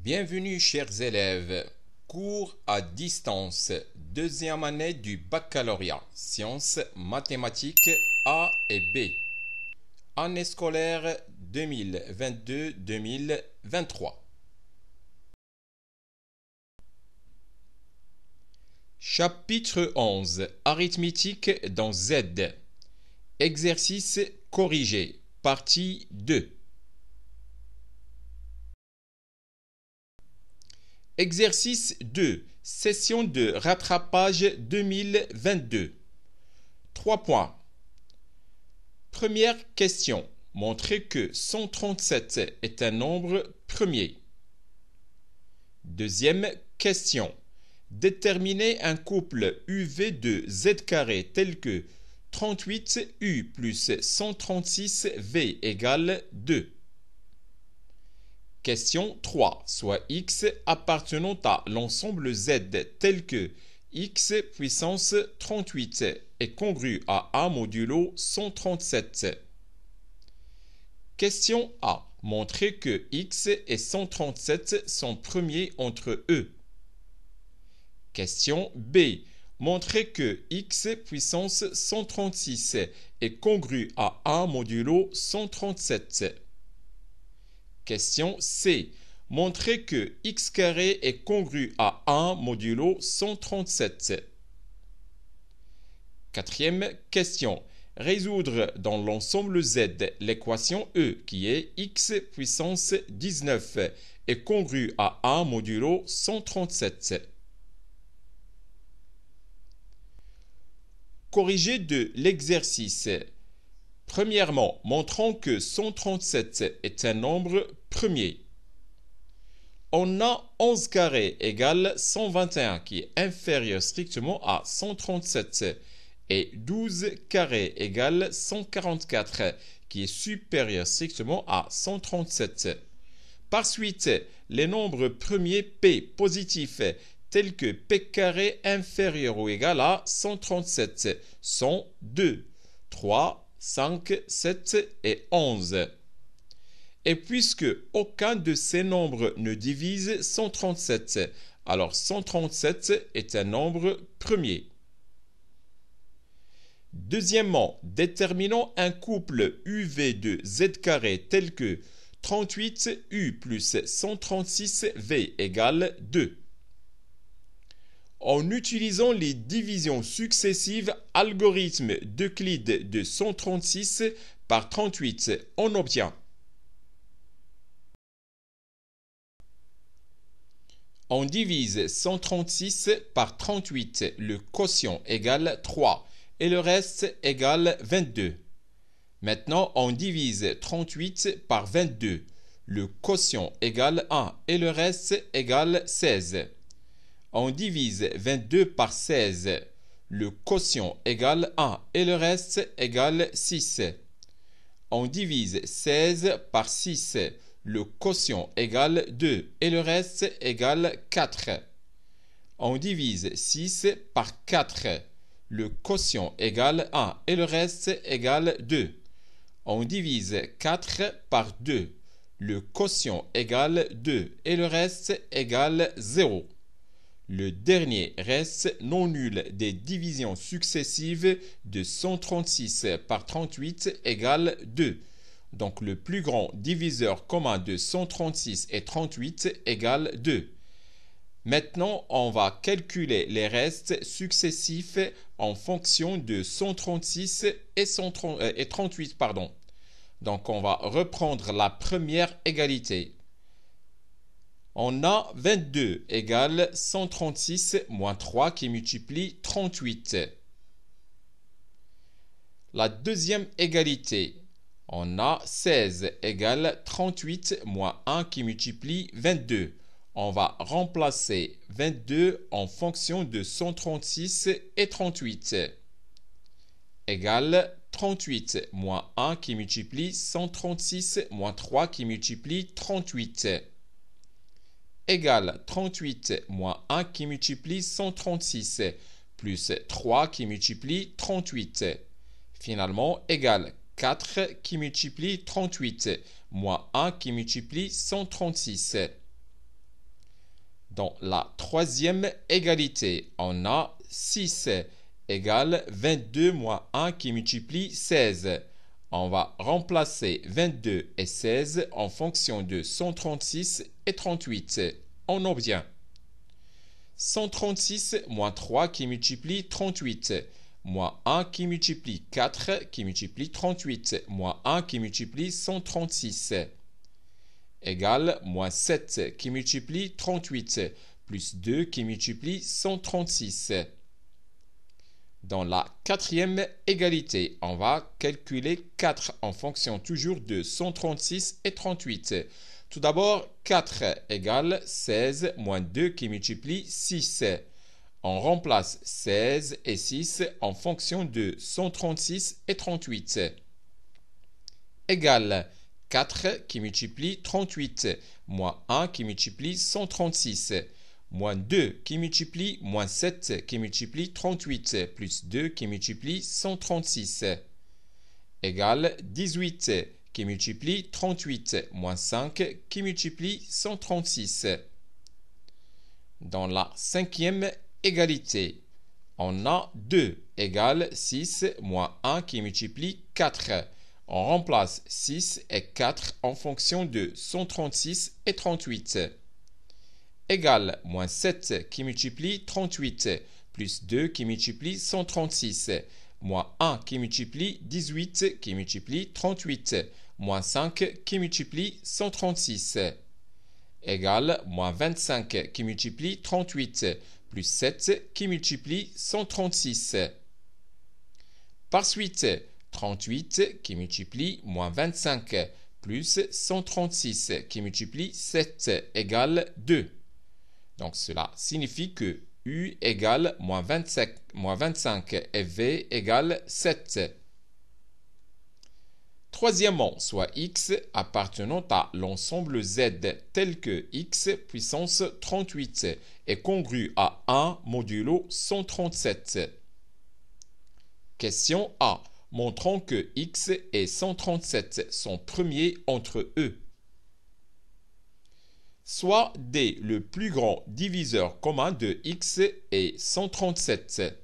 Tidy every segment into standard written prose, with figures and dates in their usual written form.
Bienvenue chers élèves, cours à distance, deuxième année du baccalauréat, sciences, mathématiques A et B, année scolaire 2022-2023. Chapitre 11, arithmétique dans Z, exercice corrigé, partie 2. Exercice 2, session de rattrapage 2022. 3 points. Première question. Montrez que 137 est un nombre premier. Deuxième question. Déterminez un couple UV de Z carré tel que 38U plus 136V égale 2. Question 3. Soit x appartenant à l'ensemble z tel que x puissance 38 est congru à A modulo 137. Question A. Montrez que x et 137 sont premiers entre eux. Question B. Montrez que x puissance 136 est congru à A modulo 137. Question C. Montrez que x carré est congru à 1 modulo 137. Quatrième question. Résoudre dans l'ensemble Z l'équation E qui est x puissance 19 est congru à 1 modulo 137. Corrigé de l'exercice. Premièrement, montrons que 137 est un nombre premier. On a 11 carré égale 121 qui est inférieur strictement à 137 et 12 carré égale 144 qui est supérieur strictement à 137. Par suite, les nombres premiers P positifs tels que P carré inférieur ou égal à 137 sont 2, 3, 5, 7 et 11. Et puisque aucun de ces nombres ne divise 137, alors 137 est un nombre premier. Deuxièmement, déterminons un couple UV de Z carré tel que 38U plus 136V égale 2. En utilisant les divisions successives algorithme d'Euclide de 136 par 38, on obtient on divise 136 par 38, le quotient égale 3 et le reste égale 22. Maintenant, on divise 38 par 22, le quotient égale 1 et le reste égale 16. On divise 22 par 16, le quotient égale 1 et le reste égale 6. On divise 16 par 6, le quotient égale 2 et le reste égale 4. On divise 6 par 4, le quotient égale 1 et le reste égale 2. On divise 4 par 2, le quotient égale 2 et le reste égale 0. Le dernier reste non nul des divisions successives de 136 par 38 égale 2. Donc le plus grand diviseur commun de 136 et 38 égale 2. Maintenant, on va calculer les restes successifs en fonction de 136 et 38. Donc on va reprendre la première égalité. On a 22 égale 136 moins 3 qui multiplie 38. La deuxième égalité, on a 16 égale 38 moins 1 qui multiplie 22. On va remplacer 22 en fonction de 136 et 38. Égale 38 moins 1 qui multiplie 136 moins 3 qui multiplie 38. Égale 38 moins 1 qui multiplie 136 plus 3 qui multiplie 38. Finalement, égale 4 qui multiplie 38 moins 1 qui multiplie 136. Dans la troisième égalité, on a 6 égale 22 moins 1 qui multiplie 16. On va remplacer 22 et 16 en fonction de 136 et 38. On obtient 136 moins 3 qui multiplie 38, moins 1 qui multiplie 4 qui multiplie 38, moins 1 qui multiplie 136, égale moins 7 qui multiplie 38, plus 2 qui multiplie 136. Dans la quatrième égalité, on va calculer 4 en fonction toujours de 136 et 38. Tout d'abord, 4 égale 16 moins 2 qui multiplie 6. On remplace 16 et 6 en fonction de 136 et 38. Égale 4 qui multiplie 38, moins 1 qui multiplie 136, moins 2 qui multiplie moins 7 qui multiplie 38, plus 2 qui multiplie 136, égale 18 qui multiplie 38, moins 5 qui multiplie 136. Dans la cinquième égalité, on a 2 égale 6 moins 1 qui multiplie 4. On remplace 6 et 4 en fonction de 136 et 38. Égale moins 7 qui multiplie 38, plus 2 qui multiplie 136, moins 1 qui multiplie 18 qui multiplie 38, moins 5 qui multiplie 136, égale moins 25 qui multiplie 38, plus 7 qui multiplie 136. Par suite, 38 qui multiplie moins 25 plus 136 qui multiplie 7 égale 2. Donc cela signifie que U égale moins 25 et V égale 7. Troisièmement, soit x appartenant à l'ensemble z tel que x puissance 38 est congru à 1 modulo 137. Question A. Montrons que x et 137 sont premiers entre eux. Soit D le plus grand diviseur commun de x est 137.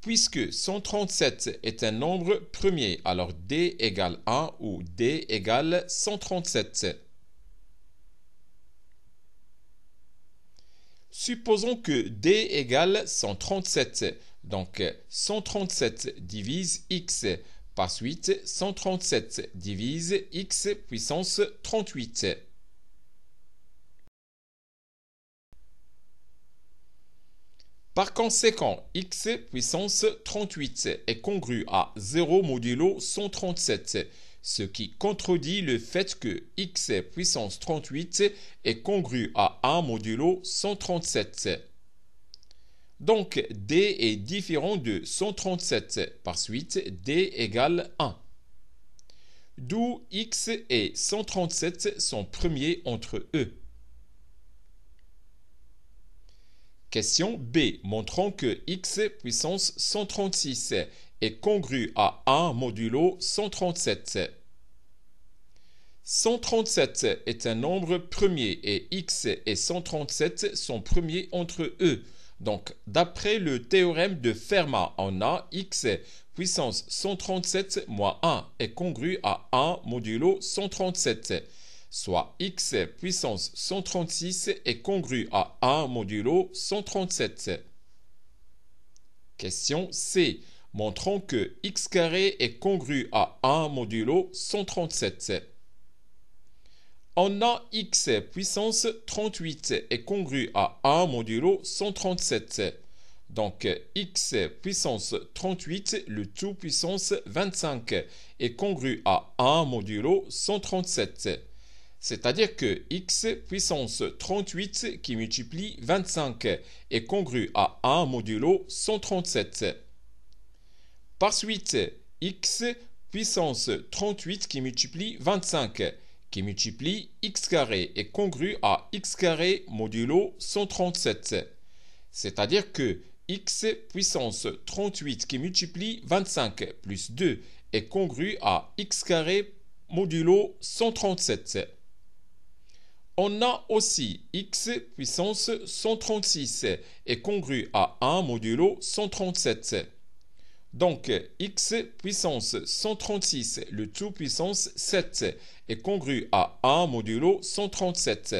Puisque 137 est un nombre premier, alors D égale 1 ou D égale 137. Supposons que D égale 137. Donc 137 divise x. Par suite, 137 divise x puissance 38. Par conséquent, x puissance 38 est congru à 0 modulo 137, ce qui contredit le fait que x puissance 38 est congru à 1 modulo 137. Donc, D est différent de 137. Par suite, D égale 1. D'où x et 137 sont premiers entre eux. Question B. Montrons que x puissance 136 est congru à 1 modulo 137. 137 est un nombre premier et x et 137 sont premiers entre eux. Donc, d'après le théorème de Fermat, on a x puissance 137 moins 1 est congru à 1 modulo 137. Soit x puissance 136 est congru à 1 modulo 137. Question C. Montrons que x carré est congru à 1 modulo 137. On a x puissance 38 est congru à 1 modulo 137. Donc x puissance 38, le tout puissance 25, est congru à 1 modulo 137. C'est-à-dire que x puissance 38 qui multiplie 25 est congru à 1 modulo 137. Par suite, x puissance 38 qui multiplie 25 qui multiplie x carré est congru à x carré modulo 137. C'est-à-dire que x puissance 38 qui multiplie 25 plus 2 est congru à x carré modulo 137. On a aussi x puissance 136 est congru à 1 modulo 137. Donc, x puissance 136, le tout puissance 7, est congru à 1 modulo 137.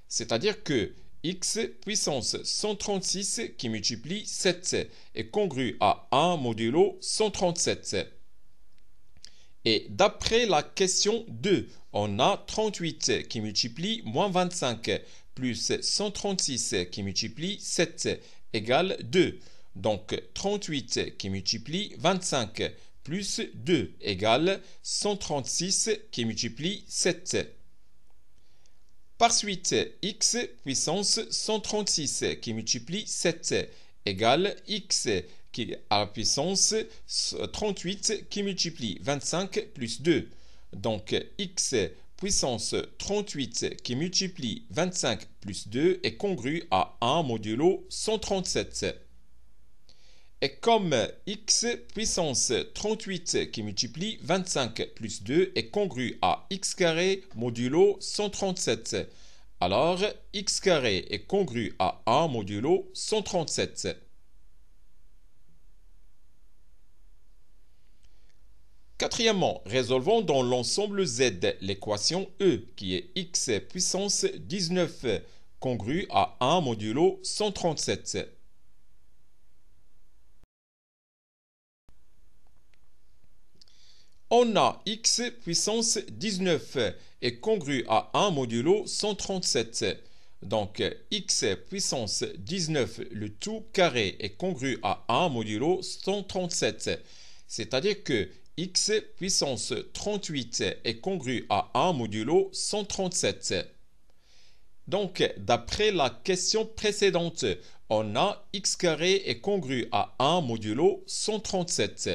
C'est-à-dire que x puissance 136 qui multiplie 7 est congru à 1 modulo 137. Et d'après la question 2, on a 38 qui multiplie moins 25 plus 136 qui multiplie 7 égale 2. Donc 38 qui multiplie 25 plus 2 égale 136 qui multiplie 7. Par suite, x puissance 136 qui multiplie 7 égale x qui à la puissance 38 qui multiplie 25 plus 2. Donc x puissance 38 qui multiplie 25 plus 2 est congru à 1 modulo 137. Et comme x puissance 38 qui multiplie 25 plus 2 est congru à x carré modulo 137, alors x carré est congru à 1 modulo 137. Quatrièmement, résolvons dans l'ensemble Z l'équation E qui est x puissance 19 congru à 1 modulo 137. On a x puissance 19 est congru à 1 modulo 137. Donc x puissance 19, le tout carré, est congru à 1 modulo 137. C'est-à-dire que x puissance 38 est congru à 1 modulo 137. Donc, d'après la question précédente, on a x carré est congru à 1 modulo 137.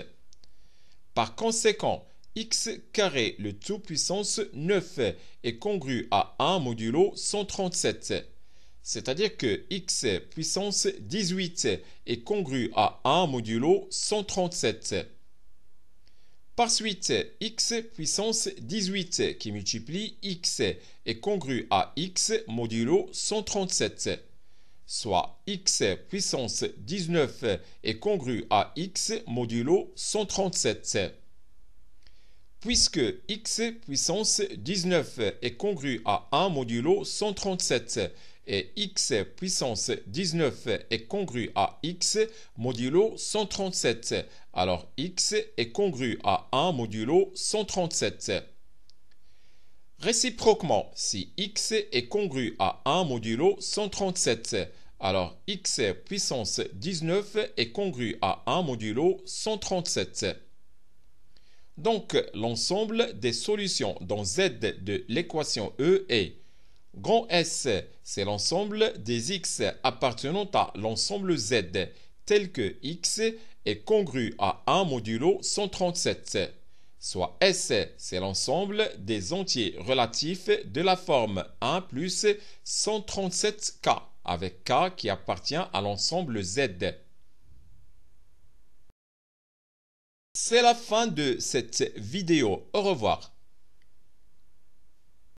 Par conséquent, x carré, le tout puissance 9, est congru à 1 modulo 137. C'est-à-dire que x puissance 18 est congru à 1 modulo 137. Par suite, x puissance 18 qui multiplie x est congru à x modulo 137. Soit x puissance 19 est congru à x modulo 137. Puisque x puissance 19 est congru à 1 modulo 137 et x puissance 19 est congru à x modulo 137, alors x est congru à 1 modulo 137. Réciproquement, si x est congru à 1 modulo 137, alors x puissance 19 est congru à 1 modulo 137. Donc, l'ensemble des solutions dans Z de l'équation E est grand S, c'est l'ensemble des x appartenant à l'ensemble Z, tel que x est congru à 1 modulo 137. Soit S, c'est l'ensemble des entiers relatifs de la forme 1 plus 137K, avec K qui appartient à l'ensemble Z. C'est la fin de cette vidéo. Au revoir.